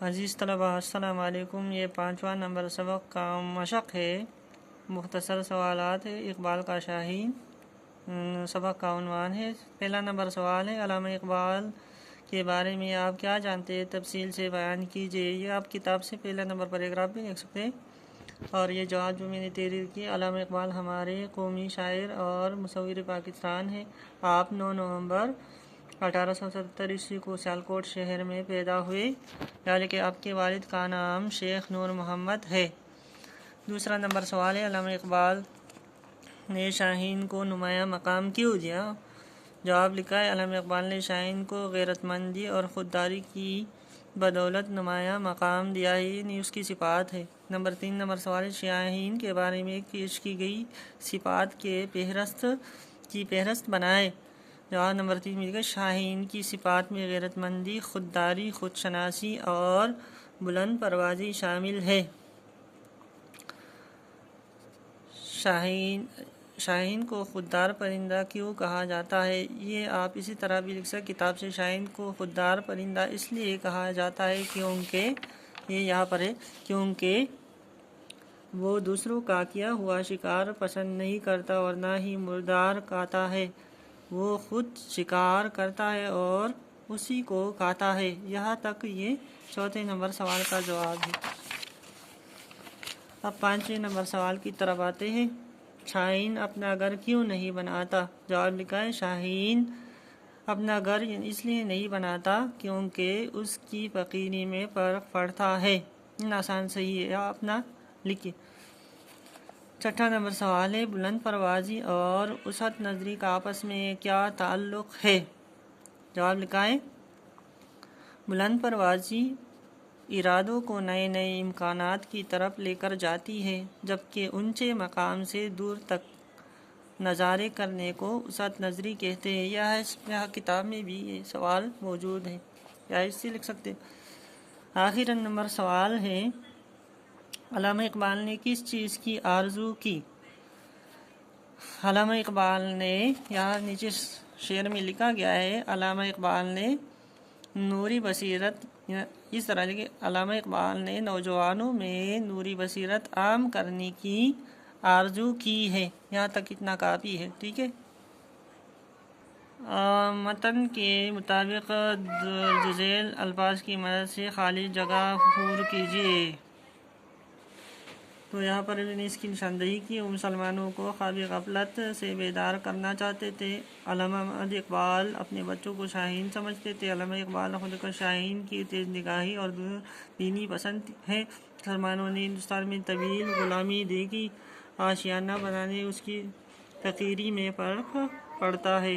عزیز طلباء السلام علیکم۔ یہ 5واں نمبر سبق کا مشق ہے، مختصر سوالات ہے اقبال کا شاہین۔ سبق کا عنوان ہے، پہلا نمبر سوال ہے، علامہ اقبال کے بارے میں آپ کیا جانتے ہیں، تفصیل سے بیان کیجیے۔ یہ آپ کتاب سے پہلا نمبر پیراگراف بھی لکھ سکتے ہیں۔ اور یہ جواب جو میں نے تحریر کی، علامہ اقبال ہمارے قومی شاعر اور مصور پاکستان ہیں۔ آپ 9 نومبر 1877 عیسوی کو سیالکوٹ شہر میں پیدا ہوئے، یعنی کہ آپ کے والد کا نام شیخ نور محمد ہے۔ دوسرا نمبر سوال ہے، علامہ اقبال نے شاہین کو نمایاں مقام کیوں دیا؟ جواب لکھا ہے، علامہ اقبال نے شاہین کو غیرت مندی اور خودداری کی بدولت نمایاں مقام دیا ہے، یہ اس کی صفات ہے۔ نمبر 3 نمبر سوال ہے، شاہین کے بارے میں پیش کی گئی صفات کی فہرست بنائے۔ جواب نمبر 3 میں شاہین کی صفات میں غیرت مندی، خودداری، خود شناسی اور بلند پروازی شامل ہے۔ شاہین کو خوددار پرندہ کیوں کہا جاتا ہے؟ یہ آپ اسی طرح بھی لکھ سکتے، کتاب سے شاہین کو خوددار پرندہ اس لیے کہا جاتا ہے کیونکہ یہ یہاں پر ہے، کیونکہ وہ دوسروں کا کیا ہوا شکار پسند نہیں کرتا اور نہ ہی مردار کھاتا ہے، وہ خود شکار کرتا ہے اور اسی کو کھاتا ہے۔ یہاں تک یہ چوتھے نمبر سوال کا جواب ہے۔ اب 5ویں نمبر سوال کی طرف آتے ہیں، شاہین اپنا گھر کیوں نہیں بناتا؟ جواب لکھا ہے، شاہین اپنا گھر اس لیے نہیں بناتا کیونکہ اس کی فقیری میں فرق پڑتا ہے۔ آسان صحیح ہے، آپ اپنا لکھیے۔ چھٹا نمبر سوال ہے، بلند پروازی اور وسعت نظری کا آپس میں کیا تعلق ہے؟ جواب لکھا ہے، بلند پروازی ارادوں کو نئے نئے امکانات کی طرف لے کر جاتی ہے، جبکہ اونچے مقام سے دور تک نظارے کرنے کو وسعت نظری کہتے ہیں۔ یہاں کتاب میں بھی یہ سوال موجود ہے، یا اس سے لکھ سکتے۔ آخر نمبر سوال ہے، علامہ اقبال نے کس چیز کی آرزو کی؟ علامہ اقبال نے، یہاں نیچے شعر میں لکھا گیا ہے، علامہ اقبال نے نوری بصیرت، اس طرح کہ علامہ اقبال نے نوجوانوں میں نوری بصیرت عام کرنے کی آرزو کی ہے۔ یہاں تک اتنا کافی ہے، ٹھیک ہے۔ متن کے مطابق ذیل الفاظ کی مدد سے خالی جگہ پُر کیجیے۔ تو یہاں پر میں نے اس کی نشاندہی کی، وہ مسلمانوں کو خواب غفلت سے بیدار کرنا چاہتے تھے۔ علامہ محمد اقبال اپنے بچوں کو شاہین سمجھتے تھے۔ علامہ اقبال خود کو شاہین کی تیز نگاہی اور بینی پسند ہے۔ مسلمانوں نے ہندوستان میں طویل غلامی دیکھی، آشیانہ بنانے اس کی فقیری میں فرق پڑتا ہے۔